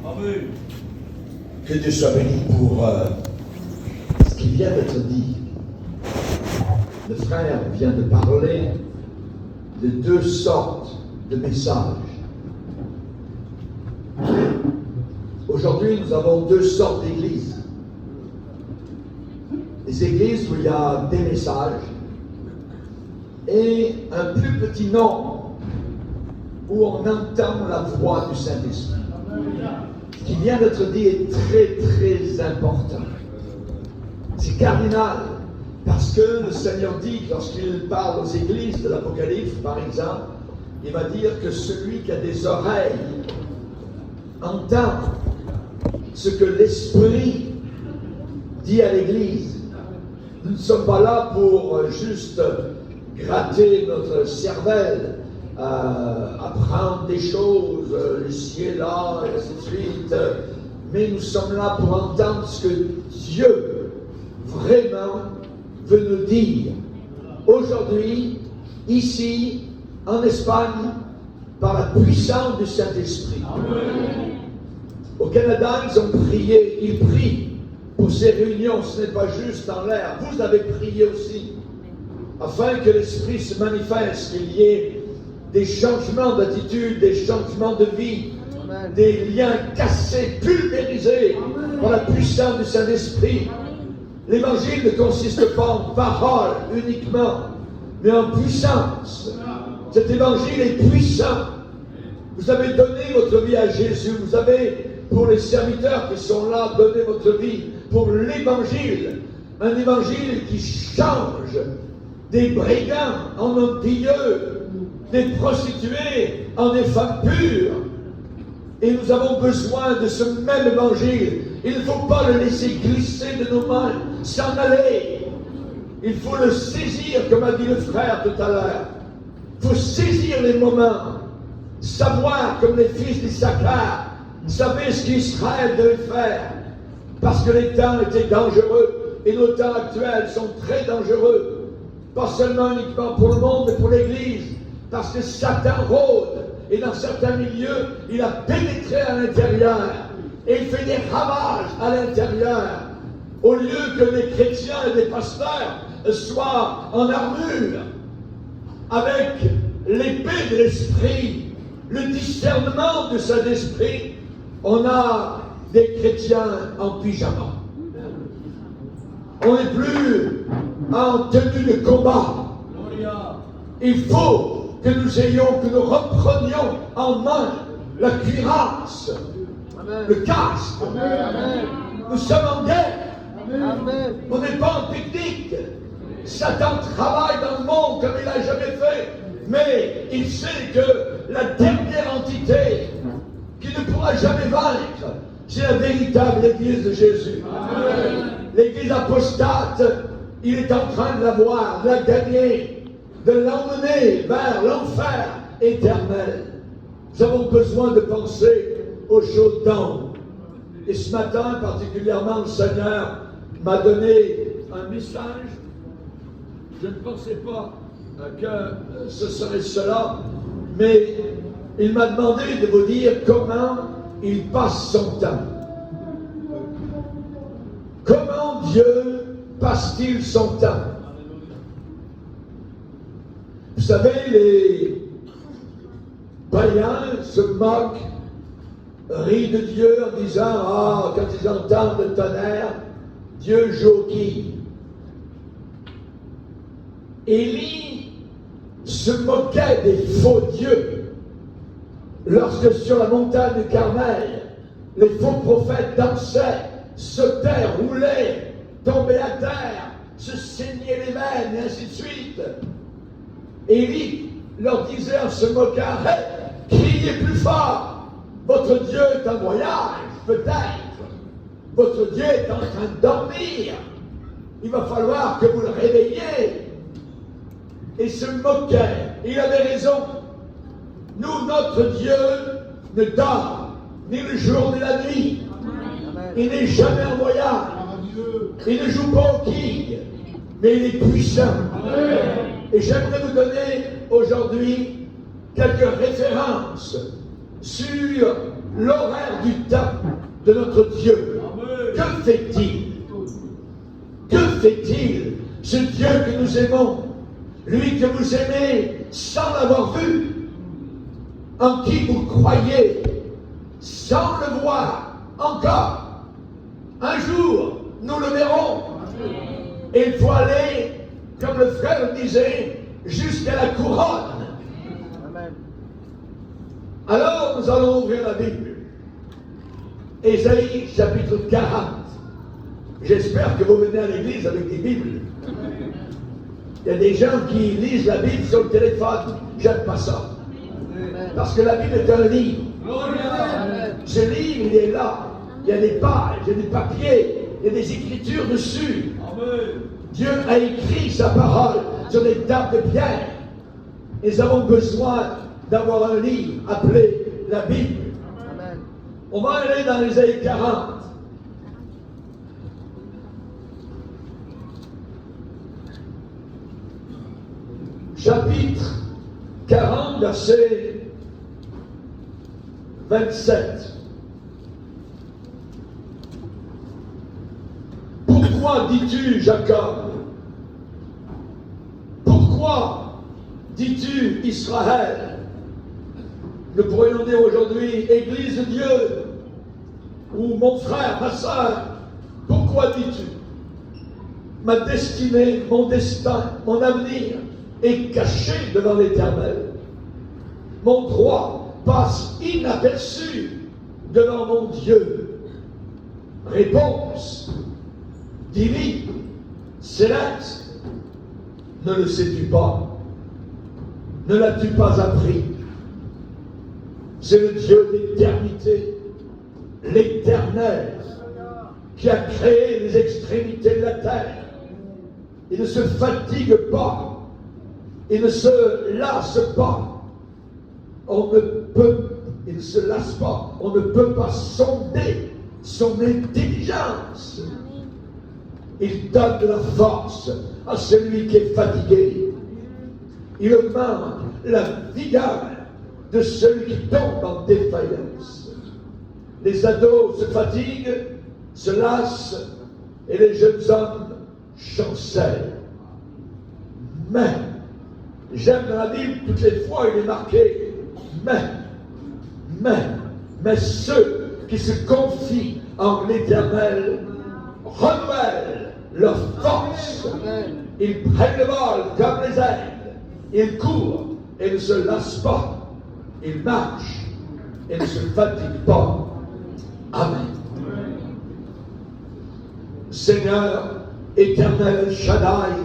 Amen. Que Dieu soit béni pour ce qui vient d'être dit. Le frère vient de parler de deux sortes de messages. Aujourd'hui, nous avons deux sortes d'églises. Les églises où il y a des messages et un plus petit nombre où on entend la voix du Saint-Esprit. Ce qui vient d'être dit est très très important. C'est cardinal parce que le Seigneur dit, lorsqu'il parle aux églises de l'Apocalypse par exemple, il va dire que celui qui a des oreilles entend ce que l'Esprit dit à l'Église. Nous ne sommes pas là pour juste gratter notre cervelle, apprendre des choses, ici et là, et ainsi de suite. Mais nous sommes là pour entendre ce que Dieu vraiment veut nous dire. Aujourd'hui, ici, en Espagne, par la puissance du Saint-Esprit. Au Canada, ils ont prié, ils prient pour ces réunions, ce n'est pas juste en l'air. Vous avez prié aussi, afin que l'Esprit se manifeste, qu'il y ait des changements d'attitude, des changements de vie, Amen. Des liens cassés, pulvérisés par la puissance du Saint-Esprit. L'évangile ne consiste pas en paroles uniquement, mais en puissance. Cet évangile est puissant. Vous avez donné votre vie à Jésus. Vous avez, pour les serviteurs qui sont là, donné votre vie pour l'évangile. Un évangile qui change des brigands en hommes pieux, des prostituées en des femmes pures. Et nous avons besoin de ce même évangile. Il ne faut pas le laisser glisser de nos mains, s'en aller. Il faut le saisir, comme a dit le frère tout à l'heure. Il faut saisir les moments, savoir, comme les fils d'Issachar, savez ce qu'Israël devait faire. Parce que les temps étaient dangereux, et nos temps actuels sont très dangereux. Pas seulement uniquement pour le monde, mais pour l'Église. Parce que Satan rôde, et dans certains milieux, il a pénétré à l'intérieur, et il fait des ravages à l'intérieur. Au lieu que les chrétiens et les pasteurs soient en armure, avec l'épée de l'Esprit, le discernement de cet esprit, on a des chrétiens en pyjama. On n'est plus en tenue de combat. Il faut que nous reprenions en main la cuirasse, le casque. Nous sommes en guerre. On n'est pas en technique. Satan travaille dans le monde comme il n'a jamais fait. Mais il sait que la dernière entité qui ne pourra jamais vaincre, c'est la véritable Église de Jésus. Amen. L'Église apostate, il est en train de la voir, de la gagner, de l'emmener vers l'enfer éternel. Nous avons besoin de penser aux choses d'en. Et ce matin, particulièrement, le Seigneur m'a donné un message. Je ne pensais pas que ce serait cela, mais il m'a demandé de vous dire comment il passe son temps. Comment Dieu passe-t-il son temps? Vous savez, les païens se moquent, rient de Dieu en disant « Ah, quand ils entendent le tonnerre, Dieu joue aux quilles. » Élie se moquait des faux dieux lorsque sur la montagne du Carmel, les faux prophètes dansaient, sautaient, roulaient, tombaient à terre, se saignaient les veines, et ainsi de suite. Élie leur disait en se moquant « Hey, criez plus fort, votre Dieu est en voyage, peut-être. Votre Dieu est en train de dormir. Il va falloir que vous le réveilliez. » Et se moquait. Et il avait raison. Nous, notre Dieu ne dort ni le jour ni la nuit. Amen. Il n'est jamais en voyage. Il ne joue pas aux quilles, mais il est puissant. Amen. Et j'aimerais vous donner aujourd'hui quelques références sur l'horaire du temps de notre Dieu. Que fait-il? Que fait-il, ce Dieu que nous aimons, lui que vous aimez sans l'avoir vu, en qui vous croyez, sans le voir encore? Un jour, nous le verrons. Et il faut aller, comme le frère disait, jusqu'à la couronne. Amen. Alors, nous allons ouvrir la Bible. Ésaïe, chapitre 40. J'espère que vous venez à l'église avec des Bibles. Il y a des gens qui lisent la Bible sur le téléphone. J'aime pas ça. Parce que la Bible est un livre. Ce livre, il est là. Il y a des pages, il y a des papiers, il y a des écritures dessus. Dieu a écrit sa parole sur des tables de pierre. Nous avons besoin d'avoir un livre appelé la Bible. Amen. On va aller dans Ésaïe 40. Chapitre 40, verset 27. Pourquoi dis-tu, Jacob? Pourquoi dis-tu, Israël? Nous pourrions dire aujourd'hui, Église de Dieu, ou mon frère, ma soeur, pourquoi dis-tu? Ma destinée, mon destin, mon avenir est caché devant l'Éternel. Mon droit passe inaperçu devant mon Dieu. Réponse divine, céleste. Ne le sais-tu pas? Ne l'as-tu pas appris? C'est le Dieu d'éternité, l'Éternel, qui a créé les extrémités de la terre. Il ne se fatigue pas. Il ne se lasse pas. Il ne se lasse pas. On ne peut pas sonder son intelligence. Il donne de la force à celui qui est fatigué. Il augmente la vigueur de celui qui tombe en défaillance. Les ados se fatiguent, se lassent, et les jeunes hommes chancellent. Mais, j'aime dans la Bible, toutes les fois il est marqué, mais ceux qui se confient en l'Éternel renouvellent leur force. Ils prennent le vol comme les aigles. Ils courent et ne se lassent pas. Ils marchent et ne se fatiguent pas. Amen. Seigneur, Éternel Shaddai,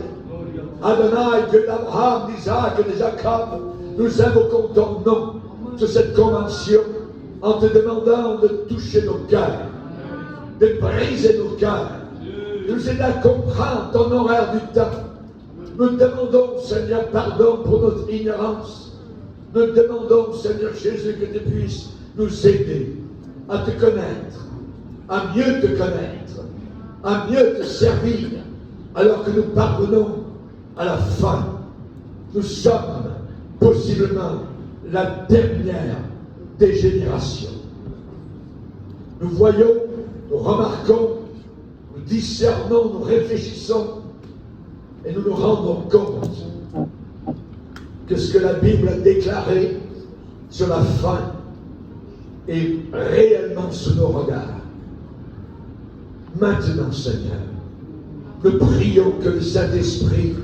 Adonai, Dieu d'Abraham, d'Isaac et de Jacob, nous invoquons ton nom sur cette convention en te demandant de toucher nos cœurs, de briser nos cœurs, de nous aider à comprendre ton horaire du temps. Nous demandons, Seigneur, pardon pour notre ignorance. Nous demandons, Seigneur Jésus, que tu puisses nous aider à te connaître, à mieux te connaître, à mieux te servir, alors que nous parvenons à la fin. Nous sommes possiblement la dernière des générations. Nous voyons, nous remarquons, nous discernons, nous réfléchissons et nous nous rendons compte que ce que la Bible a déclaré sur la fin est réellement sous nos regards. Maintenant, Seigneur, nous prions que le Saint-Esprit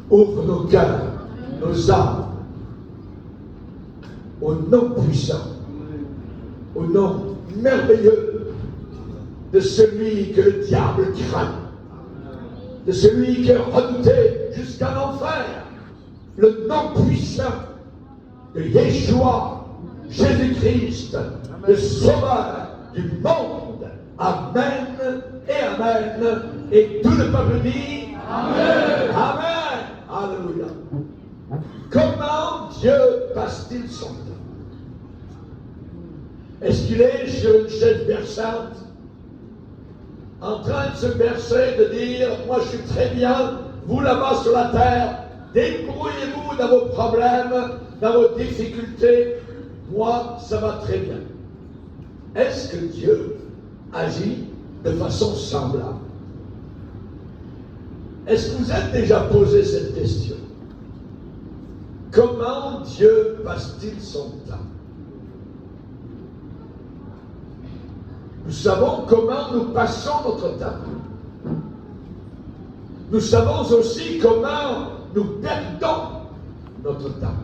ouvre nos cœurs, nos âmes, au nom puissant, au nom merveilleux de celui que le diable craint, de celui qui est redouté jusqu'à l'enfer, le nom puissant de Yeshua, Jésus-Christ, le Sauveur du monde. Amen et Amen. Et tout le peuple dit Amen. Amen. Alléluia. Comment Dieu passe-t-il son temps? Est-ce qu'il est sur une chaise berçante, en train de se bercer, de dire, moi je suis très bien, vous là-bas sur la terre, débrouillez-vous dans vos problèmes, dans vos difficultés, moi ça va très bien. est-ce que Dieu agit de façon semblable? Est-ce que vous êtes déjà posé cette question? Comment Dieu passe-t-il son temps? Nous savons comment nous passons notre temps. Nous savons aussi comment nous perdons notre temps.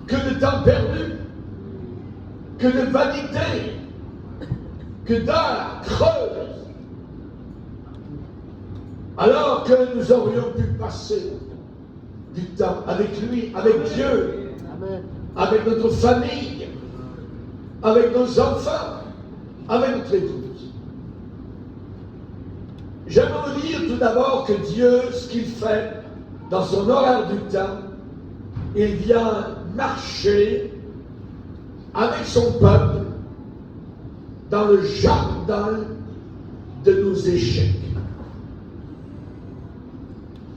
Que de temps perdu, que de vanité, que d'heures creuses, alors que nous aurions pu passer du temps avec lui, avec Dieu, avec notre famille, avec nos enfants, avec notre épouse. J'aimerais vous dire tout d'abord que Dieu, ce qu'il fait dans son horaire du temps, il vient marcher avec son peuple dans le jardin de nos échecs,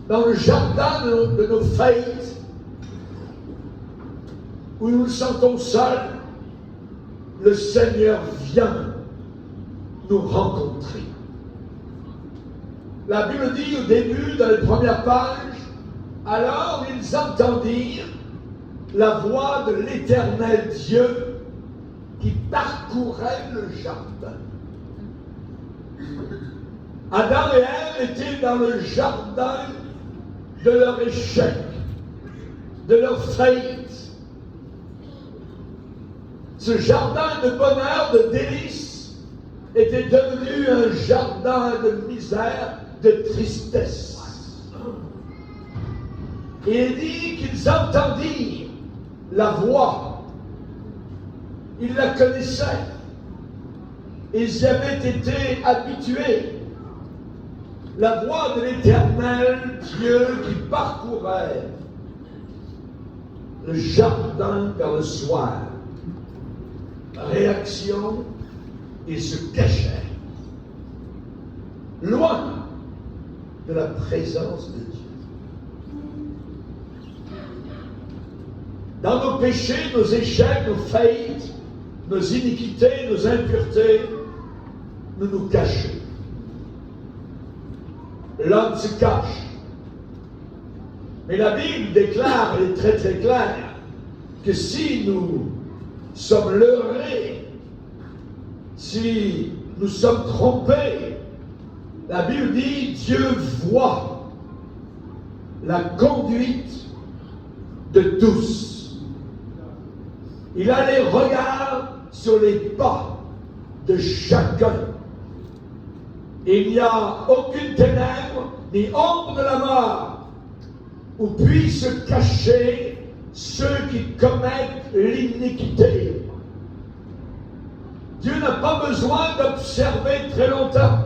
dans le jardin de nos faillites, où nous nous sentons seuls. Le Seigneur vient nous rencontrer. La Bible dit au début, dans les premières pages, alors ils entendirent la voix de l'Éternel Dieu qui parcourait le jardin. Adam et Ève étaient dans le jardin de leur échec, de leur faillite. Ce jardin de bonheur, de délices, était devenu un jardin de misère, de tristesse. Et il dit qu'ils entendirent la voix. Ils la connaissaient. Ils y avaient été habitués. La voix de l'Éternel Dieu qui parcourait le jardin vers le soir. Réaction, ils se cachaient, loin de la présence de Dieu. Dans nos péchés, nos échecs, nos faillites, nos iniquités, nos impuretés, nous nous cachons. L'homme se cache. Mais la Bible déclare, elle est très très claire, que si nous sommes leurrés, si nous sommes trompés, la Bible dit Dieu voit la conduite de tous. Il a les regards sur les pas de chacun. Il n'y a aucune ténèbre ni ombre de la mort où puissent se cacher ceux qui commettent l'iniquité. Dieu n'a pas besoin d'observer très longtemps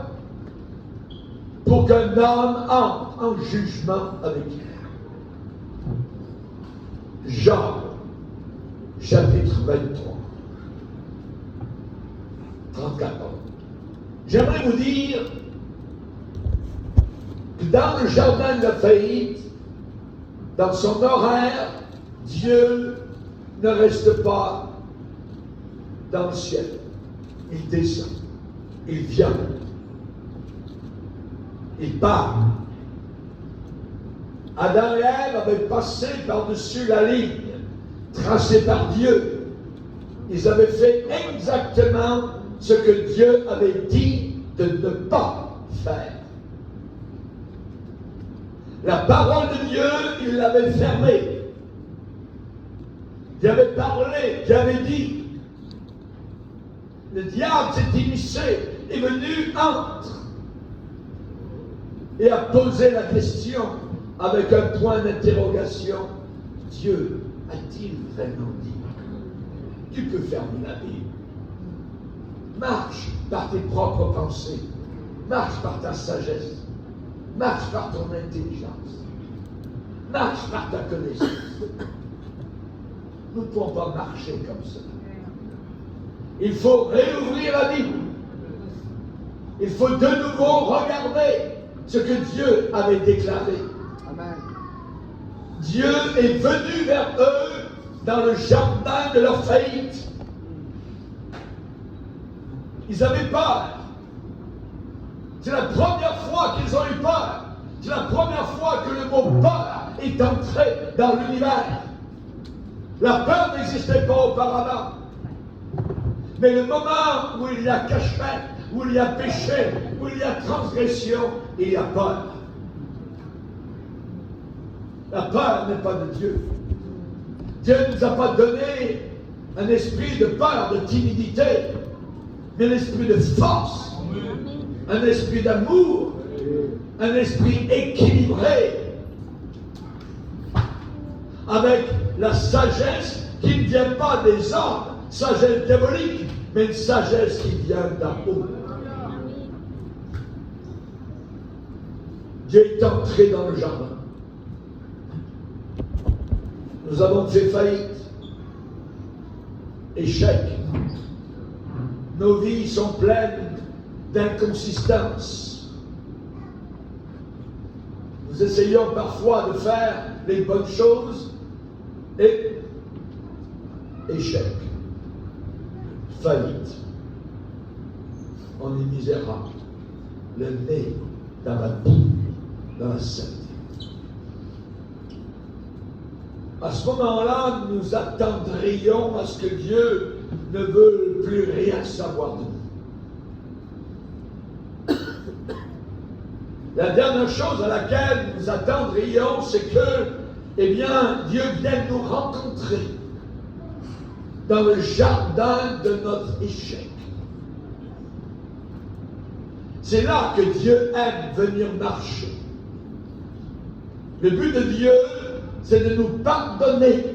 pour qu'un homme entre en jugement avec lui. Jean, chapitre 23, 34. J'aimerais vous dire que dans le jardin de la faillite, dans son horaire, Dieu ne reste pas dans le ciel. Il descend. Il vient. Il part. Adam et Ève avaient passé par-dessus la ligne tracée par Dieu. Ils avaient fait exactement ce que Dieu avait dit de ne pas faire. La parole de Dieu, il l'avait fermée. Il avait parlé, il avait dit. Le diable s'est immiscé, est venu entre et a posé la question avec un point d'interrogation. Dieu a-t-il vraiment dit? Tu peux fermer la Bible. Marche par tes propres pensées. Marche par ta sagesse. Marche par ton intelligence. Marche par ta connaissance. Nous ne pouvons pas marcher comme ça. Il faut réouvrir la Bible. Il faut de nouveau regarder ce que Dieu avait déclaré. Amen. Dieu est venu vers eux dans le jardin de leur faillite. ils avaient peur. C'est la première fois qu'ils ont eu peur. C'est la première fois que le mot peur est entré dans l'univers. La peur n'existait pas auparavant. Mais le moment où il y a cachette, où il y a péché, où il y a transgression, il y a peur. La peur n'est pas de Dieu. Dieu ne nous a pas donné un esprit de peur, de timidité, mais un esprit de force, un esprit d'amour, un esprit équilibré, avec la sagesse qui ne vient pas des hommes, sagesse diabolique, mais une sagesse qui vient d'en haut. Dieu est entré dans le jardin. Nous avons fait faillite, échec. Nos vies sont pleines d'inconsistance. Nous essayons parfois de faire les bonnes choses et échec, faillite. On est misérable, le nez dans la boue, dans la saleté. À ce moment-là, nous attendrions à ce que Dieu ne veuille plus rien savoir de nous. La dernière chose à laquelle nous attendrions, c'est que, eh bien, Dieu vienne nous rencontrer dans le jardin de notre échec. C'est là que Dieu aime venir marcher. Le but de Dieu, c'est de nous pardonner,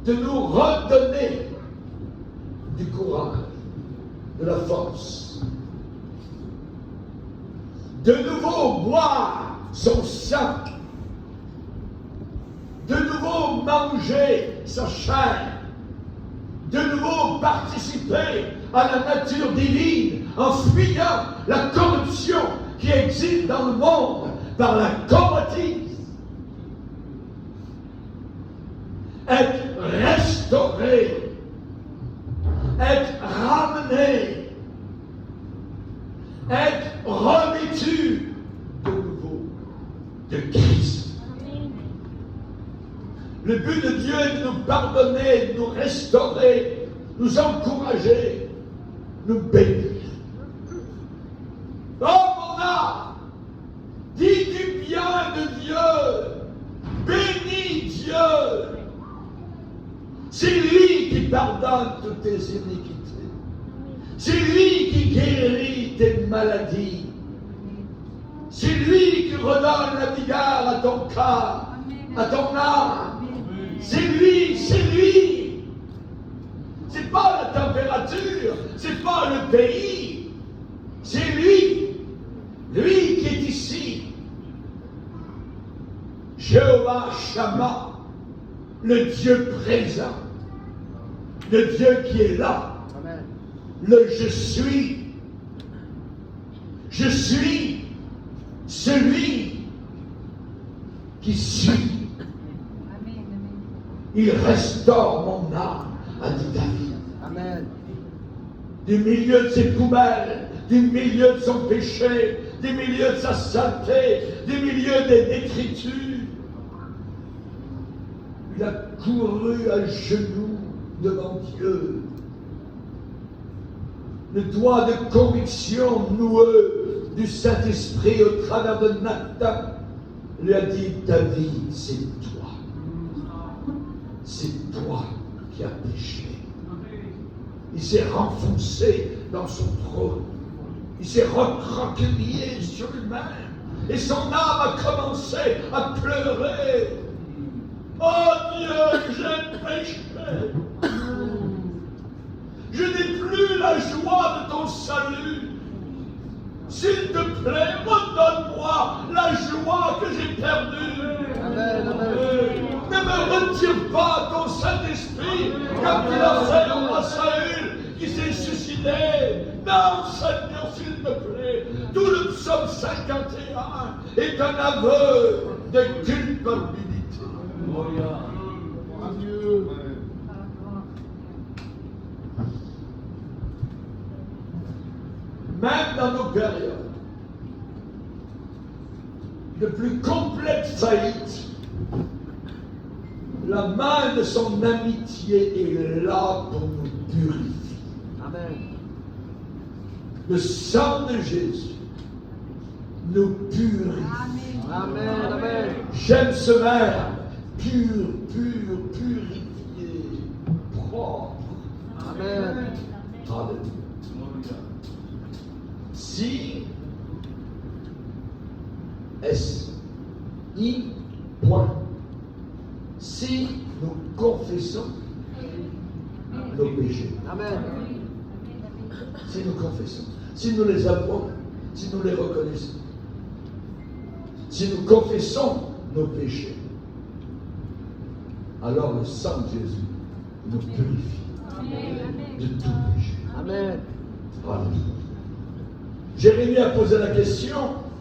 de nous redonner du courage, de la force, de nouveau boire son sang, de nouveau manger sa chair, de nouveau participer à la nature divine en fuyant la corruption qui existe dans le monde par la convoitise. Être restauré, être ramené, être revêtu de nouveau de Christ. Le but de Dieu est de nous pardonner, de nous restaurer, nous encourager, nous bénir. Oh mon âme, dis du bien de Dieu, bénis Dieu. C'est lui qui pardonne toutes tes iniquités. C'est lui qui guérit tes maladies. C'est lui qui redonne la vigueur à ton corps, à ton âme. C'est lui, c'est lui. C'est pas la température, c'est pas le pays. C'est lui, lui qui est ici. Jéhovah Shammah, le Dieu présent, le Dieu qui est là. Amen. Le je suis. Je suis celui qui suis. Il restaure mon âme, a dit David. Amen. Du milieu de ses poubelles, du milieu de son péché, du milieu de sa saleté, du milieu des détritus. Il a couru à genoux devant Dieu. Le doigt de conviction noueux du Saint-Esprit au travers de Nathan lui a dit, David, c'est toi. C'est toi qui as péché. Il s'est renfoncé dans son trône. Il s'est recroquevillé sur lui-même. Et son âme a commencé à pleurer. Oh Dieu, j'ai péché. Je n'ai plus la joie de ton salut. S'il te plaît, redonne-moi la joie que j'ai perdue. Amen, amen. Ne me retire pas ton Saint-Esprit comme tu l'as fait au roi Saül qui s'est suicidé. Non, Seigneur, s'il te plaît. Tout le psaume 51 est un aveu de culpabilité. même dans nos périodes de plus complète faillite, la main de son amitié est là pour nous purifier. Amen. Le sang de Jésus nous purifie. Amen. Amen. J'aime ce verbe, pur, purifié, propre. Amen. Alléluia. Si S-I point. Si nous confessons nos péchés. Amen. Si nous confessons. Si nous les avouons. Si nous les reconnaissons. Si nous confessons nos péchés. Alors le sang de Jésus nous purifie de tout péché. Amen. Alléluia. Jérémie a posé la question,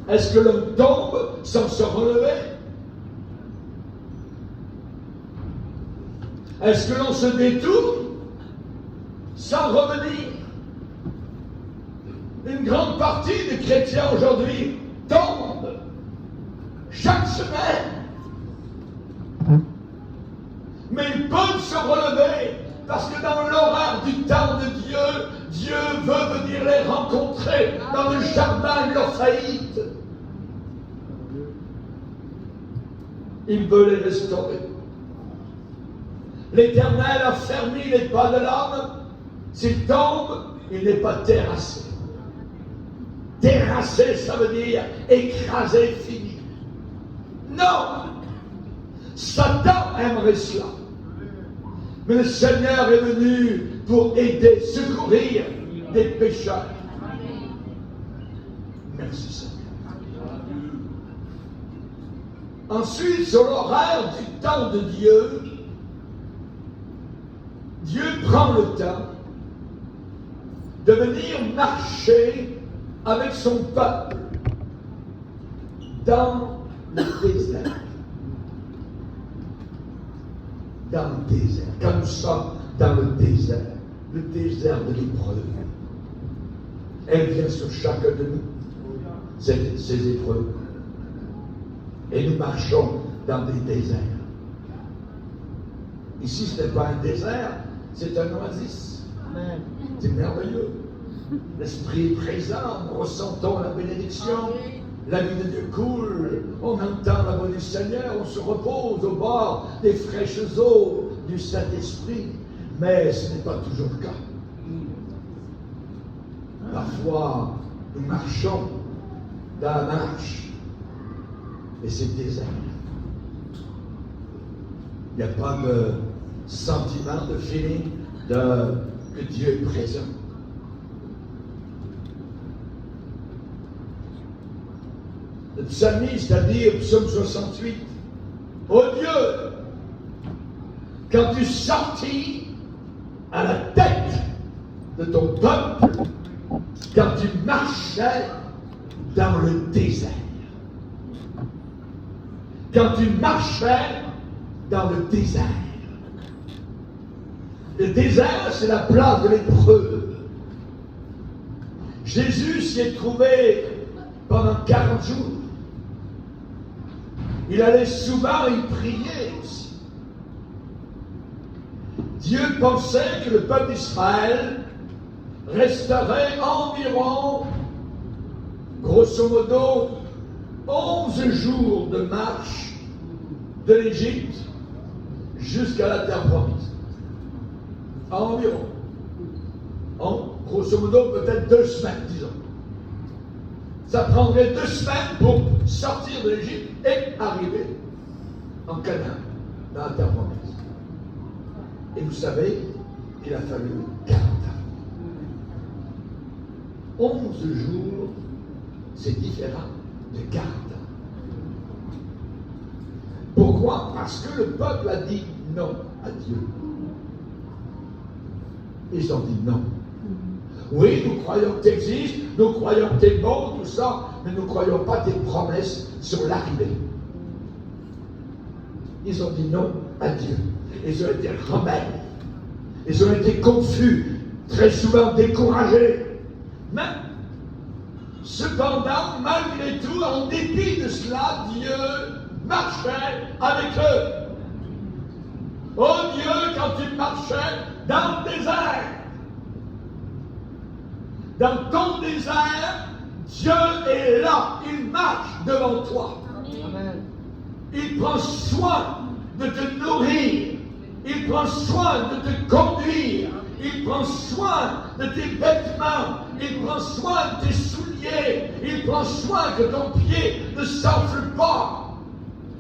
est-ce que l'homme tombe sans se relever? Est-ce que l'on se détourne sans revenir? Une grande partie des chrétiens aujourd'hui tombent chaque semaine. Mais ils peuvent se relever parce que dans l'horaire du temps de Dieu, Dieu veut venir les rencontrer dans le jardin de leur faillite. Il veut les restaurer. L'Éternel a fermé les pas de l'âme. S'il tombe, il n'est pas terrassé. Terrassé, ça veut dire écrasé, fini. Non! Satan aimerait cela. Mais le Seigneur est venu pour aider, secourir des pécheurs. Merci Seigneur. Ensuite, sur l'horaire du temps de Dieu, Dieu prend le temps de venir marcher avec son peuple dans le désert. Dans le désert. Quand nous sommes dans le désert de l'épreuve, elle vient sur chacun de nous, ces épreuves. Et nous marchons dans des déserts. Ici, ce n'est pas un désert, c'est un oasis. Amen. C'est merveilleux. L'Esprit est présent, nous ressentons la bénédiction. La vie de Dieu coule, on entend la voix du Seigneur, on se repose au bord des fraîches eaux du Saint-Esprit. Mais ce n'est pas toujours le cas. Parfois, nous marchons dans la marche et c'est désert. Il n'y a pas de sentiment, de feeling que Dieu est présent. Le psalmiste a dit au psaume 68, « Ô Dieu, quand tu sortis à la tête de ton peuple, quand tu marchais dans le désert, quand tu marchais dans le désert. Le désert, c'est la place de l'épreuve. Jésus s'y est trouvé pendant 40 jours. Il allait souvent y prier aussi. Dieu pensait que le peuple d'Israël resterait environ, grosso modo, 11 jours de marche de l'Égypte jusqu'à la terre promise. Environ. Grosso modo, peut-être 2 semaines, disons. Ça prendrait 2 semaines pour sortir de l'Égypte et arriver en Canaan, dans la terre promise. Et vous savez, il a fallu 40 ans. 11 jours, c'est différent de 40 ans. Pourquoi? Parce que le peuple a dit non à Dieu. Ils ont dit non. Oui, nous croyons que tu existes, nous croyons que tu es bon, tout ça, mais nous ne croyons pas tes promesses sur l'arrivée. Ils ont dit non à Dieu. Ils ont été rebelles. Ils ont été confus, très souvent découragés. Mais Cependant, malgré tout, en dépit de cela, Dieu marchait avec eux. Oh Dieu, quand tu marchais dans le désert, dans ton désert, Dieu est là, il marche devant toi. Amen. Il prend soin de te nourrir, il prend soin de te conduire, il prend soin de tes vêtements, il prend soin de tes souliers, il prend soin que ton pied ne s'enfle pas.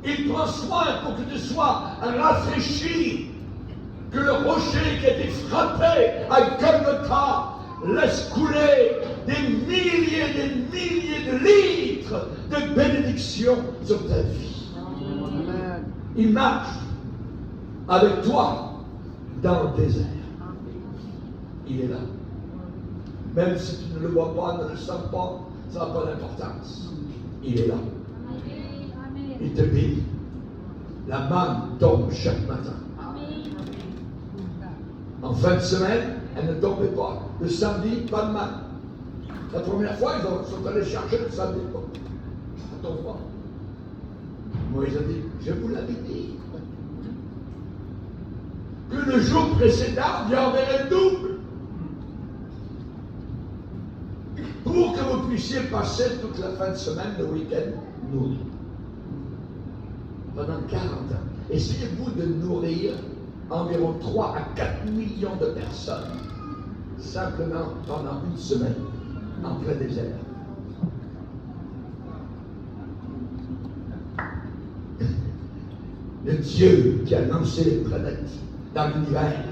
Il prend soin pour que tu sois rafraîchi, que le rocher qui a été frappé à Golgotha laisse couler des milliers de litres de bénédiction sur ta vie. Amen. Il marche avec toi dans le désert. Il est là. Même si tu ne le vois pas, ne le sens pas, ça n'a pas d'importance. Il est là. Il te bénit. La manne tombe chaque matin. En fin de semaine, elle ne tombait pas. Le samedi, pas de manne. La première fois, ils sont allés chercher le samedi. Ça tombe pas. Moïse a dit, je vous l'avais dit. Que le jour précédent, Dieu enverrait le double. Pour que vous puissiez passer toute la fin de semaine, le week-end, nourri. Pendant 40 ans. Essayez-vous de nourrir environ 3 à 4 millions de personnes, simplement pendant une semaine, en plein désert. Le Dieu qui a lancé les planètes dans l'univers,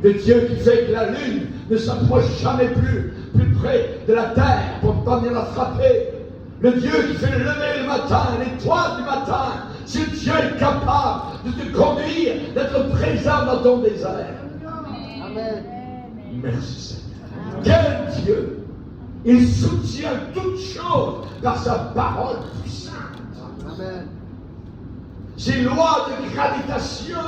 le Dieu qui fait que la lune ne s'approche jamais plus près de la terre pour ne pas venir la frapper, le Dieu qui fait le lever le matin, l'étoile du matin, ce Dieu est capable de te conduire, d'être présent dans ton désert. Amen. Merci Seigneur. Quel Dieu! Il soutient toutes choses par sa parole puissante. Amen. Ces lois de gravitation,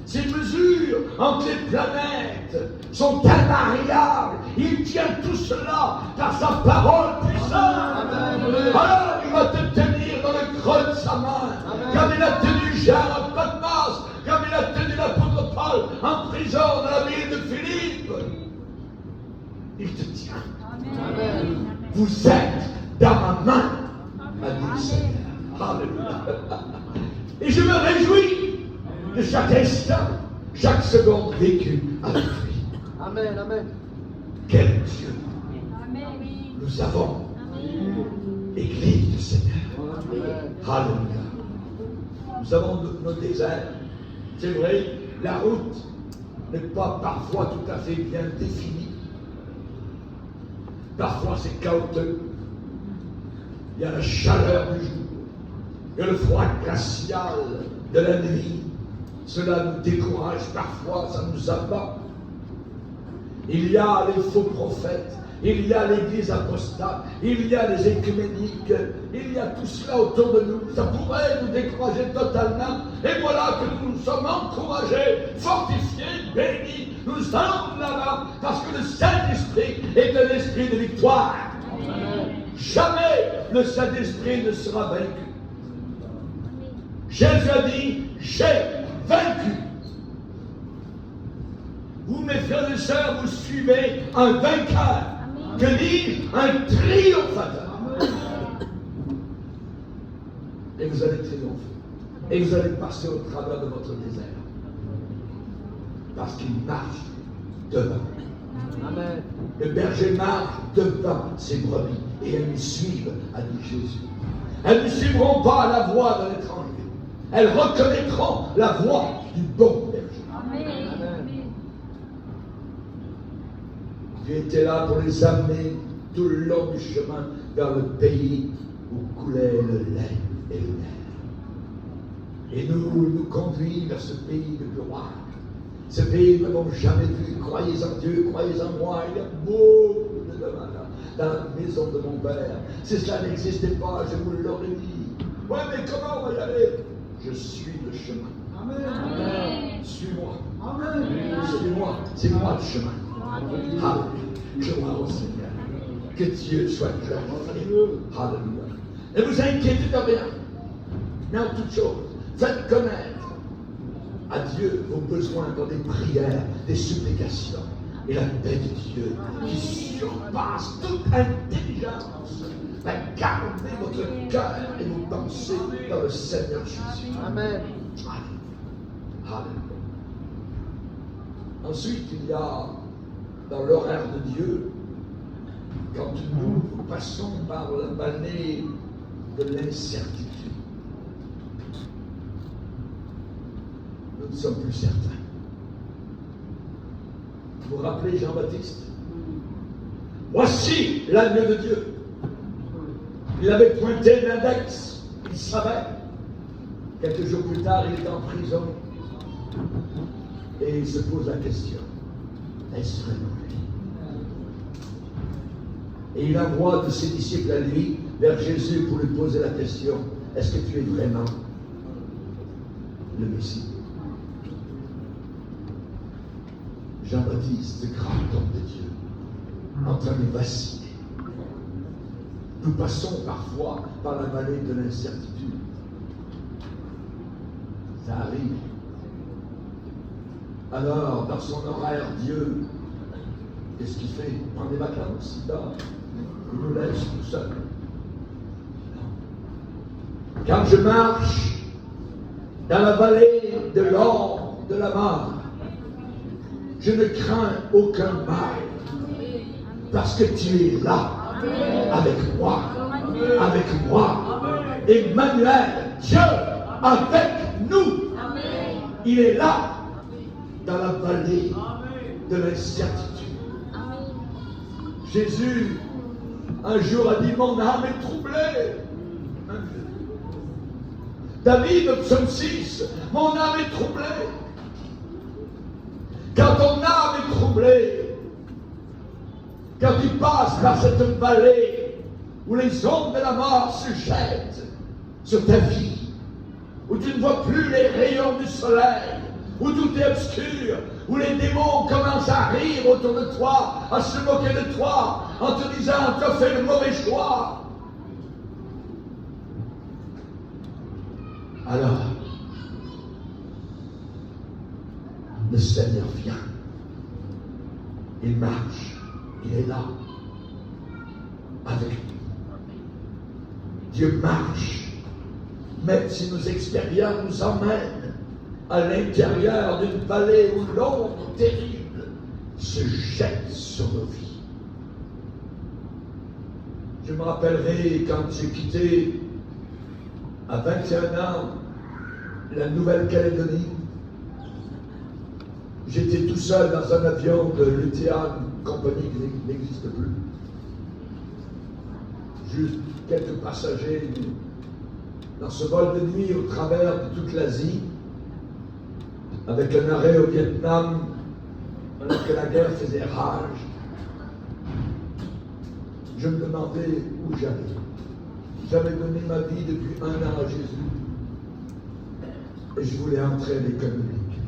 ces mesures entre les planètes sont invariables. Il tient tout cela par sa parole puissante. Amen. Alors il va te tenir dans le creux de sa main. Amen. Comme il a tenu Jean à Patmos, comme il a tenu l'apôtre Paul en prison dans la ville de Philippe. Il te tient. Amen. Vous êtes dans ma main, a dit le Seigneur. Alléluia. Et je me réjouis de chaque instant, chaque seconde vécue avec lui. Amen. Amen. Quel Dieu nous avons, Église du Seigneur. Amen. Alléluia. Nous avons nos déserts. C'est vrai, la route n'est pas parfois tout à fait bien définie. Parfois c'est chaotique. Il y a la chaleur du jour. Il y a le froid glacial de la nuit. Cela nous décourage parfois, ça nous abat. Il y a les faux prophètes, il y a l'église apostate, il y a les écuméniques, il y a tout cela autour de nous. Ça pourrait nous décourager totalement. Et voilà que nous sommes encouragés, fortifiés, bénis. Nous allons de l'avant parce que le Saint-Esprit est un esprit de victoire. Amen. Jamais le Saint-Esprit ne sera vaincu. Jésus a dit, j'ai vaincu. Vous, mes frères et sœurs, vous suivez un vainqueur. Que dis-je? Un triomphateur. Et vous allez triompher. Et vous allez passer au travers de votre désert. Parce qu'il marche devant. Amen. Le berger marche devant ses brebis. Et elles lui suivent, a dit Jésus. Elles ne suivront pas la voix de l'étranger. Elles reconnaîtront la voix du bon berger. Amen. Dieu était là pour les amener tout le long du chemin vers le pays où coulait le lait et le miel. Et nous conduit vers ce pays de gloire. Ce pays que nous n'avons jamais vu. Croyez en Dieu, croyez en moi. Il y a beaucoup de demandes dans la maison de mon Père. Si cela n'existait pas, je vous l'aurais dit. Ouais, mais comment on va y aller? Je suis le chemin. Amen. Suis-moi. Amen. Suis-moi. C'est moi le chemin. Alléluia. Gloire au Seigneur. Que Dieu soit glorifié. Alléluia. Ne vous inquiétez de rien. Mais en toute chose, faites connaître à Dieu vos besoins dans des prières, des supplications. Et la paix de Dieu, qui surpasse toute intelligence, va garder votre cœur et vos pensées dans le Seigneur Jésus. Amen. Alléluia. Ensuite, il y a dans l'horaire de Dieu, quand nous passons par la vallée de l'incertitude, nous ne sommes plus certains. Vous vous rappelez Jean-Baptiste? Voici l'agneau de Dieu. Il avait pointé l'index, il savait. Quelques jours plus tard, il est en prison et il se pose la question, est-ce vraiment lui? Et il envoie de ses disciples à lui vers Jésus pour lui poser la question, est-ce que tu es vraiment le Messie? Jean-Baptiste, grand homme de Dieu, en train de vaciller. Nous passons parfois par la vallée de l'incertitude. Ça arrive. Alors, dans son horaire, Dieu, qu'est-ce qu'il fait? Il prend des vacances, il dort. Il nous laisse tout seuls. Quand je marche dans la vallée de l'ombre de la mort, je ne crains aucun mal, parce que tu es là, avec moi. Emmanuel, Dieu avec nous. Il est là, dans la vallée de l'incertitude. Jésus, un jour, a dit, mon âme est troublée. David, psaume 6, mon âme est troublée. Quand ton âme est troublée, quand tu passes par cette vallée où les ondes de la mort se jettent sur ta vie, où tu ne vois plus les rayons du soleil, où tout est obscur, où les démons commencent à rire autour de toi, à se moquer de toi, en te disant tu as fait le mauvais choix. Alors, le Seigneur vient. Il marche. Il est là. Avec nous. Dieu marche. Même si nos expériences nous emmènent à l'intérieur d'une vallée où l'ombre terrible se jette sur nos vies. Je me rappellerai quand j'ai quitté à 21 ans la Nouvelle-Calédonie. J'étais tout seul dans un avion de l'UTA, une compagnie qui n'existe plus. Juste quelques passagers dans ce vol de nuit au travers de toute l'Asie, avec un arrêt au Vietnam, alors que la guerre faisait rage. Je me demandais où j'allais. J'avais donné ma vie depuis 1 an à Jésus et je voulais entrer à l'école biblique.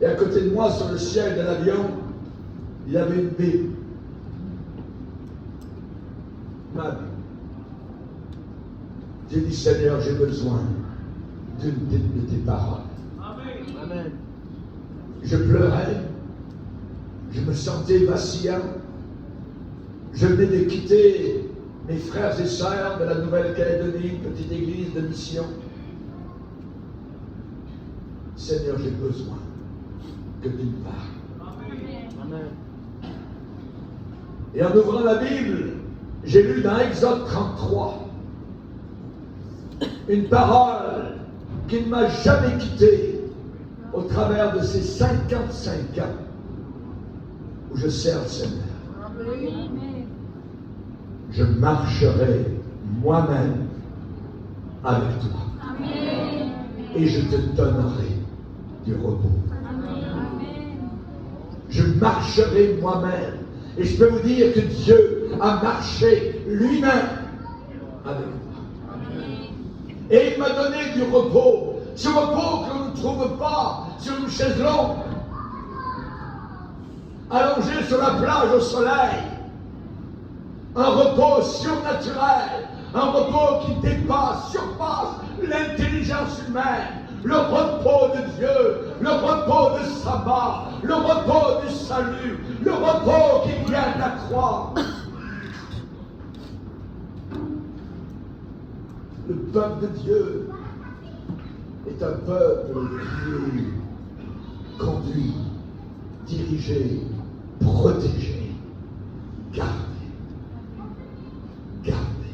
Et à côté de moi, sur le ciel de l'avion, il y avait une Bible. Ma Bible. J'ai dit, Seigneur, j'ai besoin d'une de tes paroles. Amen. Je pleurais, je me sentais vacillant. Je venais de quitter mes frères et sœurs de la Nouvelle-Calédonie, une petite église de mission. Seigneur, j'ai besoin que tu me parles. Amen. Et en ouvrant la Bible, j'ai lu dans Exode 33 une parole qui ne m'a jamais quitté au travers de ces 55 ans où je sers le Seigneur. Je marcherai moi-même avec toi. Amen. Et je te donnerai du repos. Amen. Je marcherai moi-même. Et je peux vous dire que Dieu a marché lui-même avec moi. Et il m'a donné du repos. Ce repos que l'on ne trouve pas sur une chaise longue. allongé sur la plage au soleil. Un repos surnaturel, un repos qui dépasse, surpasse l'intelligence humaine. Le repos de Dieu, le repos de sabbat, le repos du salut, le repos qui vient de la croix. Le peuple de Dieu est un peuple qui est conduit, dirigé, protégé, gardé. Gardé.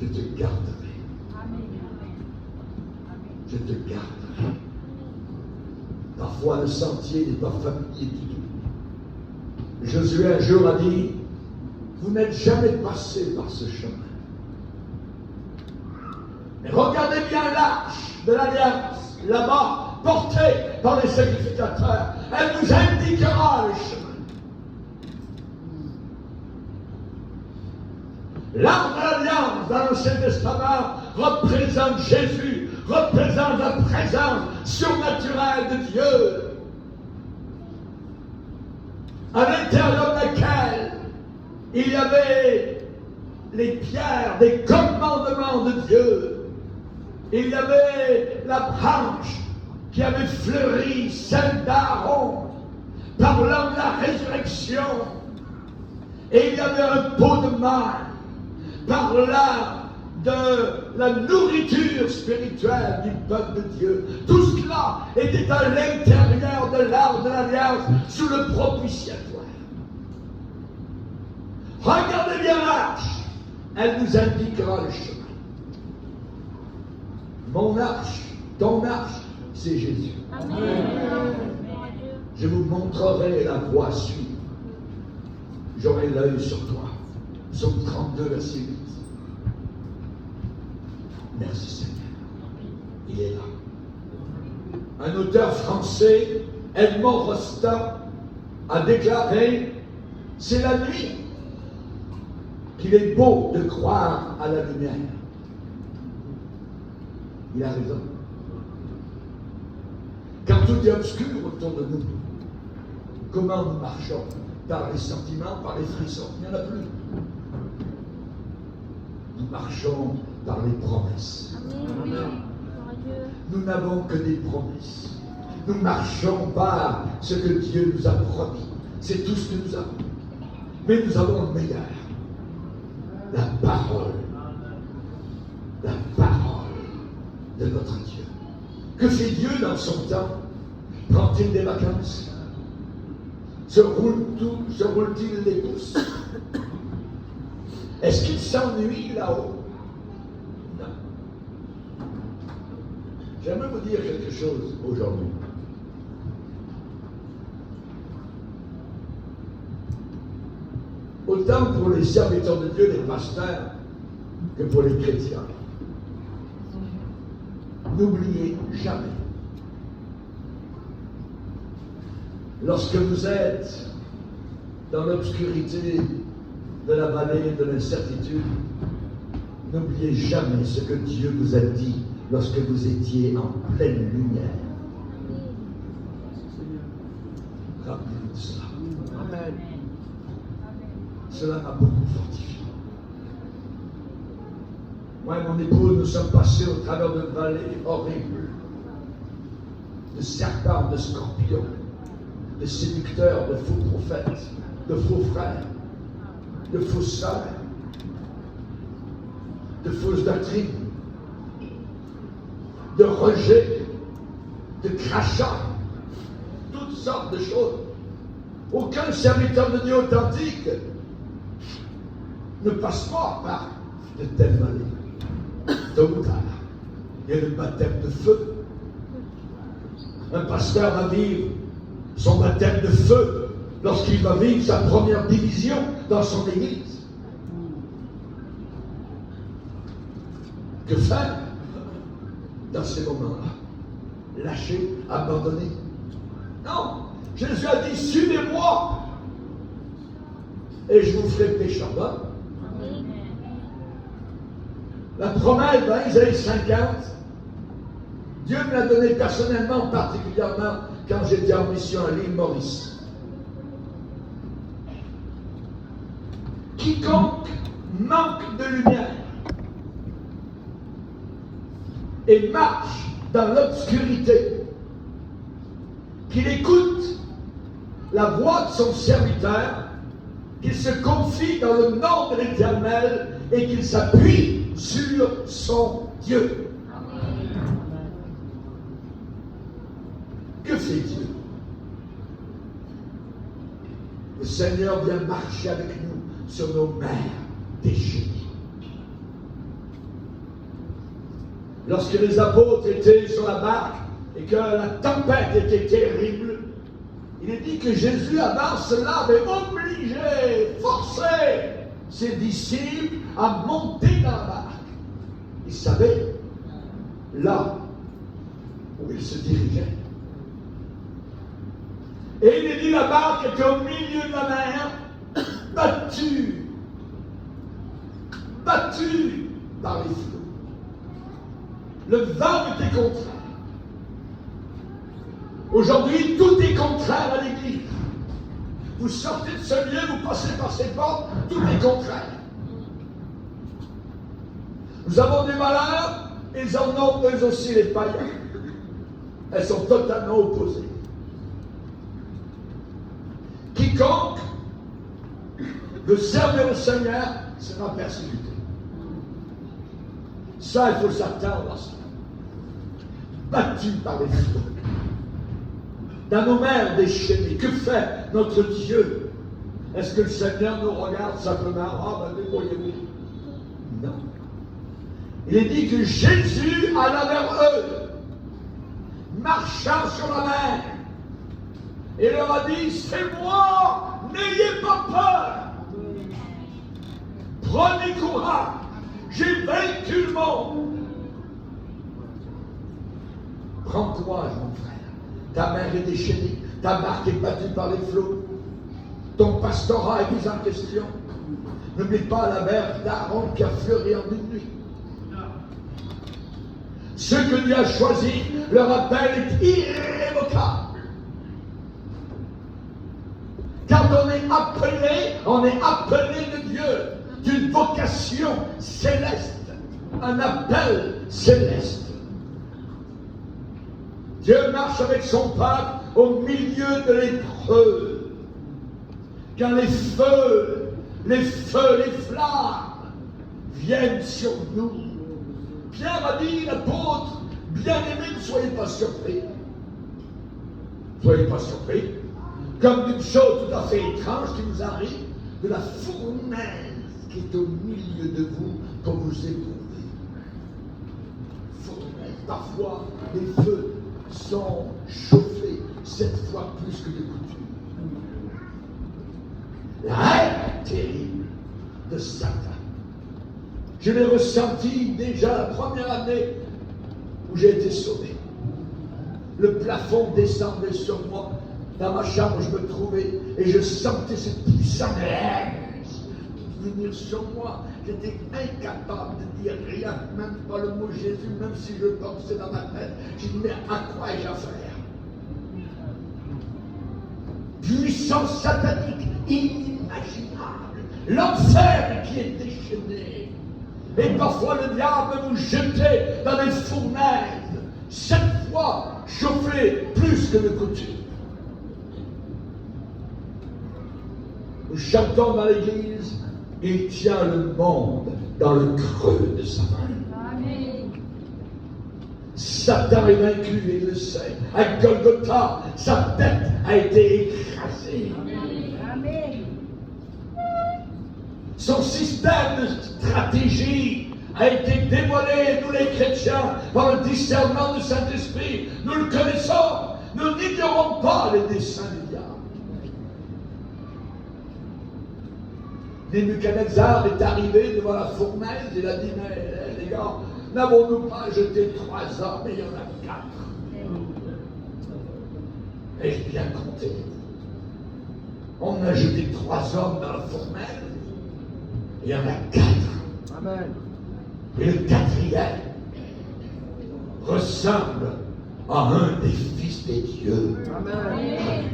Je te garderai. Je te garderai. Parfois le sentier n'est pas familier du tout. Josué un jour a dit, vous n'êtes jamais passé par ce chemin. Mais regardez bien l'arche de l'Alliance, là-bas, portée par les sacrificateurs. Elle nous indiquera le chemin. L'arche de l'Alliance dans l'Ancien Testament représente Jésus, représente la présence surnaturelle de Dieu. À l'intérieur de laquelle il y avait les pierres des commandements de Dieu. Il y avait la branche qui avait fleuri, celle d'Aaron, parlant de la résurrection. Et il y avait un pot de manne, parlant de la nourriture spirituelle du peuple de Dieu. Tout cela était à l'intérieur de l'arche de l'Alliance, sous le propitiatoire. Regardez bien l'arche, elle nous indiquera le chemin. Mon arche, ton arche, c'est Jésus. Amen. Je vous montrerai la voie à suivre. J'aurai l'œil sur toi. Psaume 32, verset 8. Merci Seigneur. Il est là. Un auteur français, Edmond Rostand, a déclaré, c'est la nuit qu'il est beau de croire à la lumière. Il a raison. Quand tout est obscur autour de nous, comment nous marchons? Par les sentiments, par les frissons, il n'y en a plus. Nous marchons par les promesses. Amen. Nous n'avons que des promesses. Nous marchons par ce que Dieu nous a promis. C'est tout ce que nous avons. Mais nous avons le meilleur. La parole. La parole de notre Dieu. Que fait Dieu dans son temps? Prend-il des vacances? Se roule-t-il les pouces? Est-ce qu'il s'ennuie là-haut? Non. J'aimerais vous dire quelque chose aujourd'hui. Autant pour les serviteurs de Dieu, les pasteurs, que pour les chrétiens. N'oubliez jamais, lorsque vous êtes dans l'obscurité de la vallée de l'incertitude, n'oubliez jamais ce que Dieu vous a dit lorsque vous étiez en pleine lumière. Rappelez-vous de cela. Amen. Cela m'a beaucoup fortifié. Moi et mon épouse, nous sommes passés au travers d'une vallée horrible, de serpents, de scorpions, de séducteurs, de faux prophètes, de faux frères, de fausses sœurs, de fausses doctrines, de rejet, de crachats, toutes sortes de choses. Aucun serviteur de Dieu authentique ne passe pas par de telles vallées. Tôt ou tard, il y a le baptême de feu. Un pasteur va vivre son baptême de feu lorsqu'il va vivre sa première division dans son église. Que faire dans ces moments-là? Lâcher, abandonner? Non! Jésus a dit, suivez-moi et je vous ferai pécheur d'homme. La promesse dans Isaïe 50, Dieu me l'a donnée personnellement, particulièrement quand j'étais en mission à l'île Maurice. quiconque manque de lumière et marche dans l'obscurité, qu'il écoute la voix de son serviteur, qu'il se confie dans le nom de l'Éternel et qu'il s'appuie sur son Dieu. Que fait Dieu? Le Seigneur vient marcher avec nous sur nos mers déchaînées. Lorsque les apôtres étaient sur la barque et que la tempête était terrible, il est dit que Jésus, avant cela, avait obligé, forcé ses disciples à monter dans la barque. Il savait là où il se dirigeait. Et il est dit la barque était au milieu de la mer, battue par les flots. Le vent était contraire. Aujourd'hui, tout est contraire à l'Église. Vous sortez de ce lieu, vous passez par ces portes, tout est contraire. Nous avons des malheurs, ils en ont eux aussi les païens. Elles sont totalement opposées. Quiconque veut servir le Seigneur sera persécuté. Ça, il faut s'attendre à ça. Battu par les flots. Dans nos mers déchaînées, que fait notre Dieu? Est-ce que le Seigneur nous regarde simplement? Ah, ben débrouillez-vous. Non. Il est dit que Jésus alla vers eux, marchant sur la mer, et leur a dit, c'est moi, n'ayez pas peur. Prenez courage, j'ai vaincu le monde. Prends courage, mon frère. Ta mer est déchaînée, ta barque est battue par les flots. Ton pastorat est mis en question. N'oublie pas la mer d'Aaron qui a fleuri en une nuit. Ceux que Dieu a choisis, leur appel est irrévocable. Quand on est appelé de Dieu, d'une vocation céleste, un appel céleste. Dieu marche avec son peuple au milieu de l'épreuve. Quand les feux, les flammes viennent sur nous. Pierre a dit, l'apôtre, bien-aimés, ne soyez pas surpris. Soyez pas surpris. Comme d'une chose tout à fait étrange qui nous arrive, de la fournaise qui est au milieu de vous pour vous éprouver. Fournaise. Parfois, les feux sont chauffés 7 fois plus que de coutume. La haine terrible de Satan. Je l'ai ressenti déjà la première année où j'ai été sauvé. Le plafond descendait sur moi. Dans ma chambre, je me trouvais et je sentais cette puissante haine venir sur moi. J'étais incapable de dire rien, même pas le mot Jésus, même si je pensais dans ma tête. J'ai dit, mais à quoi ai-je affaire? Puissance satanique inimaginable. L'enfer qui est déchaîné. Et parfois le diable nous jetait dans les fournaises, 7 fois chauffées plus que de coutume. Nous chantons dans l'église, il tient le monde dans le creux de sa main. Amen. Satan est vaincu, il le sait. À Golgotha, sa tête a été écrasée. Amen. Son système de stratégie a été dévoilé, nous les chrétiens, par le discernement du Saint-Esprit. Nous le connaissons, nous n'ignorons pas les desseins du diable. Nebuchadnezzar est arrivé devant la fournaise, il a dit, mais les gars, n'avons-nous pas jeté 3 hommes, mais il y en a 4. Ai-je bien compté? On a jeté 3 hommes dans la fournaise, il y en a 4. Amen. Et le 4e ressemble à un des fils des dieux. Amen.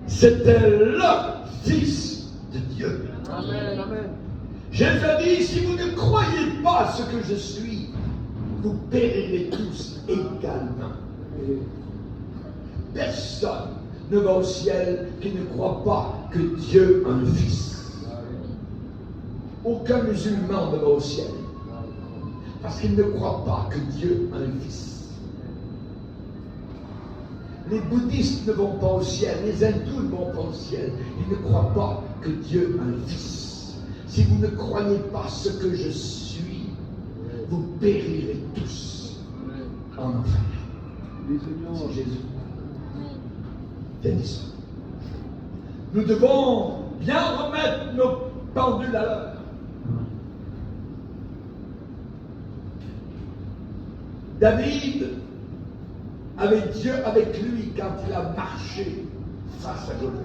C'était le Fils de Dieu. Amen, amen. Jésus a dit, si vous ne croyez pas ce que je suis, vous périrez tous également. Personne ne va au ciel qui ne croit pas que Dieu a un fils. Aucun musulman ne va au ciel parce qu'il ne croit pas que Dieu a un fils. Les bouddhistes ne vont pas au ciel, les hindous ne vont pas au ciel. Ils ne croient pas que Dieu a un fils. Si vous ne croyez pas ce que je suis, vous périrez tous en enfer. C'est Jésus qui a dit ça. Nous devons bien remettre nos pendules à l'heure. David avait Dieu avec lui quand il a marché face à Goliath.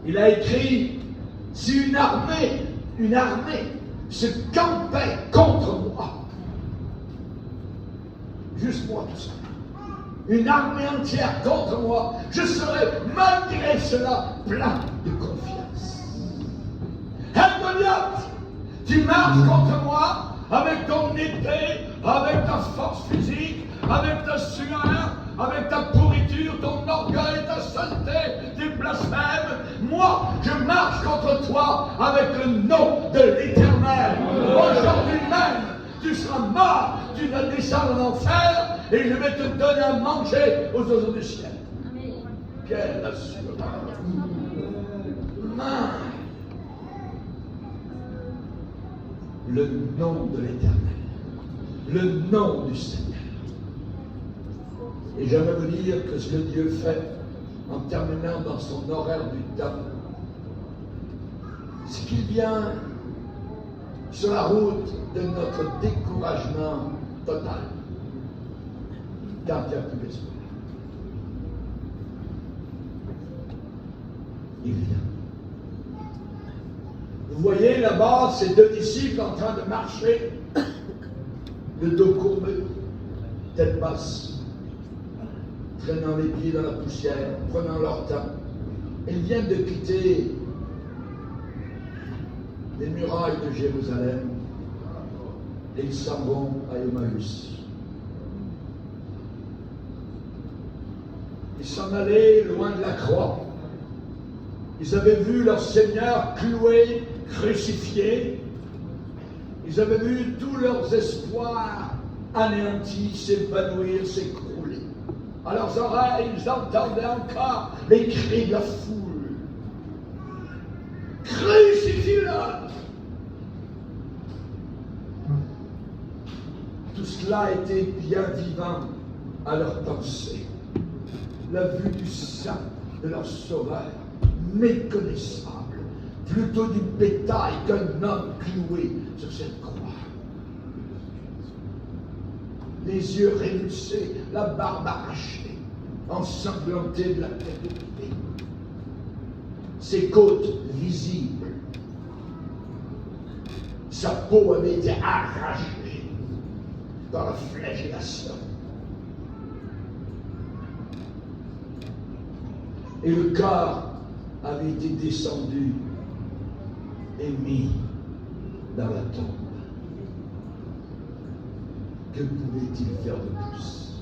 Il a écrit, si une armée se campait contre moi, juste moi tout seul, une armée entière contre moi, je serais malgré cela plein de confiance. Hey Goliath, tu marches contre moi avec ton épée, avec ta force physique, avec ta sueur, avec ta pourriture, ton orgueil, ta saleté, tes blasphèmes. Moi, je marche contre toi avec le nom de l'Éternel. Aujourd'hui même, tu seras mort, tu vas descendre en enfer et je vais te donner à manger aux oiseaux du ciel. Amen. Quelle assurance! Le nom de l'Éternel, le nom du Seigneur. Et j'aimerais vous dire que ce que Dieu fait en terminant dans son horaire du temps, c'est qu'il vient sur la route de notre découragement total, quand il n'y a plus d'espoir. Il vient. Vous voyez là-bas ces deux disciples en train de marcher, le dos courbé, tête basse, traînant les pieds dans la poussière, prenant leur temps. Ils viennent de quitter les murailles de Jérusalem et ils s'en vont à Emmaüs. Ils s'en allaient loin de la croix. Ils avaient vu leur Seigneur cloué, crucifié. Ils avaient vu tous leurs espoirs anéantis, s'évanouir, s'écrouler. À leurs oreilles, ils entendaient encore les cris de la foule. Crucifie-le! Tout cela était bien vivant à leur pensée. La vue du sang de leur sauveur, méconnaissable, plutôt du bétail qu'un homme cloué sur cette croix. Les yeux révulsés, la barbe arrachée, ensanglantée de la pénibilité. Ses côtes visibles. Sa peau avait été arrachée par la flagellation. Et le corps avait été descendu et mis dans la tombe. Que pouvait-il faire de plus?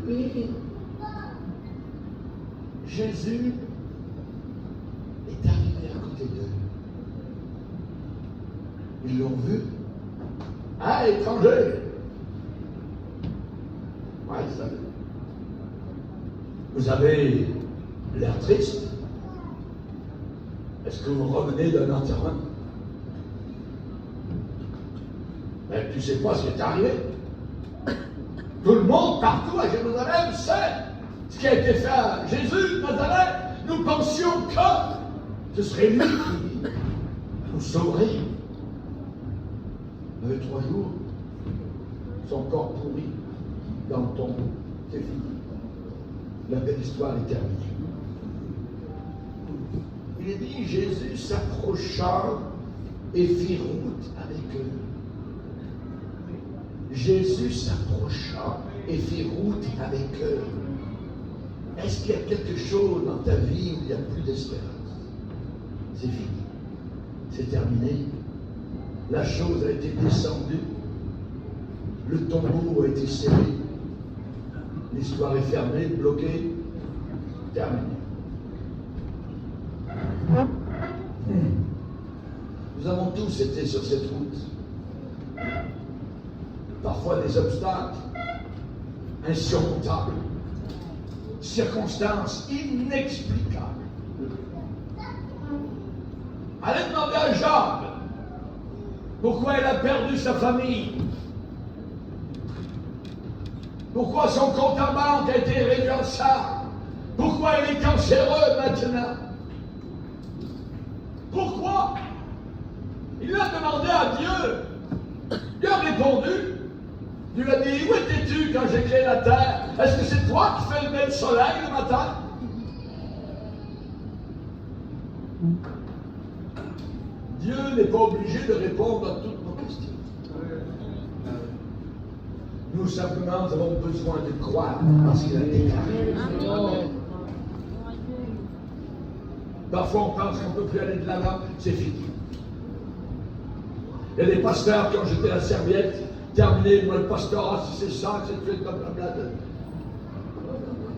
Puis, Jésus est arrivé à côté d'eux. Ils l'ont vu. Ah, étranger! Ouais, ça. Vous avez l'air triste. Est-ce que vous revenez d'un enterrement? Ben, tu ne sais pas ce qui est arrivé. Tout le monde, partout à Jérusalem, sait ce qui a été fait à Jésus de Nazareth. Nous pensions que ce serait lui qui nous sauverait. Il y avait 3 jours, son corps pourri dans le tombeau. C'est fini. La belle histoire est terminée. Il est dit, Jésus s'approcha et fit route avec eux. Jésus s'approcha et fais route avec eux. Est-ce qu'il y a quelque chose dans ta vie où il n'y a plus d'espérance? C'est fini. C'est terminé. La chose a été descendue. Le tombeau a été scellé. L'histoire est fermée, bloquée, terminée. Nous avons tous été sur cette route. Parfois des obstacles insurmontables, circonstances inexplicables. Allez demander à Job pourquoi il a perdu sa famille. Pourquoi son compte en banque a été réduit en sac? Pourquoi il est cancéreux maintenant? Pourquoi? Il a demandé à Dieu. Dieu a répondu. Dieu a dit, où étais-tu quand j'ai créé la terre? Est-ce que c'est toi qui fais lever le soleil le matin? Dieu n'est pas obligé de répondre à toutes nos questions. Nous simplement avons besoin de croire parce qu'il a déclaré. Amen. Parfois on pense qu'on ne peut plus aller de l'avant, c'est fini. Il y a des pasteurs qui ont jeté la serviette, terminé, moi le pastorat, si c'est ça, c'est fait blablabla.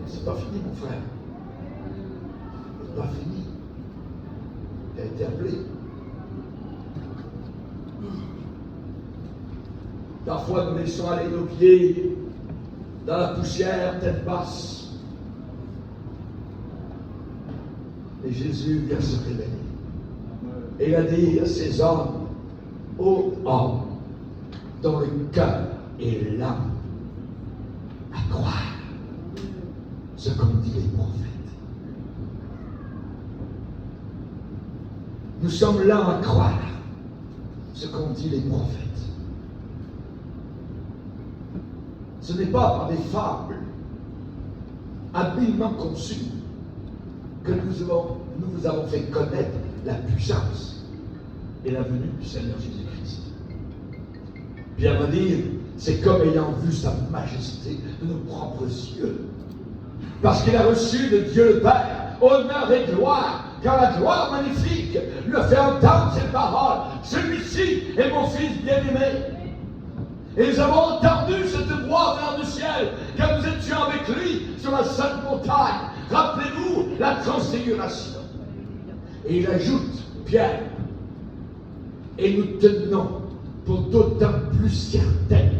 C'est pas fini mon frère. C'est pas fini. Il a été appelé. Parfois, nous laissons aller nos pieds dans la poussière, tête basse. Et Jésus vient se révéler. Et il a dit à ces hommes, ô hommes, dont le cœur et l'âme à croire ce qu'ont dit les prophètes. Nous sommes là à croire ce qu'ont dit les prophètes. Ce n'est pas par des fables habilement conçues que nous vous avons fait connaître la puissance et la venue du Seigneur Jésus-Christ. Pierre va dire, c'est comme ayant vu sa majesté de nos propres yeux. Parce qu'il a reçu de Dieu le Père honneur et gloire, car la gloire magnifique lui a fait entendre ces paroles. Celui-ci est mon fils bien-aimé. Et nous avons entendu cette voix vers le ciel, quand nous étions avec lui sur la sainte montagne. Rappelez-vous la transfiguration. Et il ajoute, Pierre, et nous tenons pour d'autant plus certaine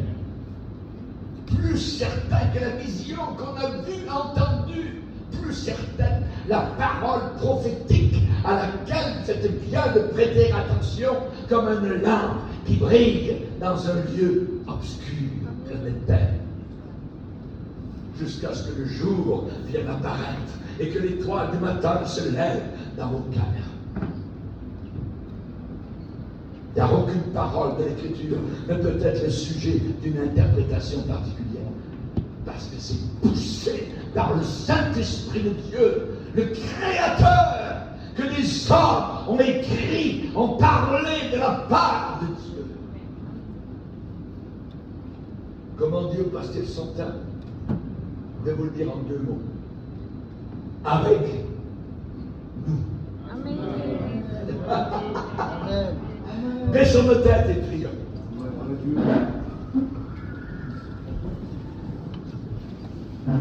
que la vision qu'on a vue, entendue, plus certaine la parole prophétique à laquelle c'est bien de prêter attention comme une lampe qui brille dans un lieu obscur, planétaire, jusqu'à ce que le jour vienne apparaître et que l'étoile du matin se lève dans vos cœurs. Car aucune parole de l'Écriture ne peut être le sujet d'une interprétation particulière, parce que c'est poussé par le Saint-Esprit de Dieu, le Créateur, que les hommes ont écrit, ont parlé de la part de Dieu. Comment Dieu passe-t-il son temps? Je vais vous le dire en deux mots. Avec nous. Amen. Baissons nos têtes et prions. Amen.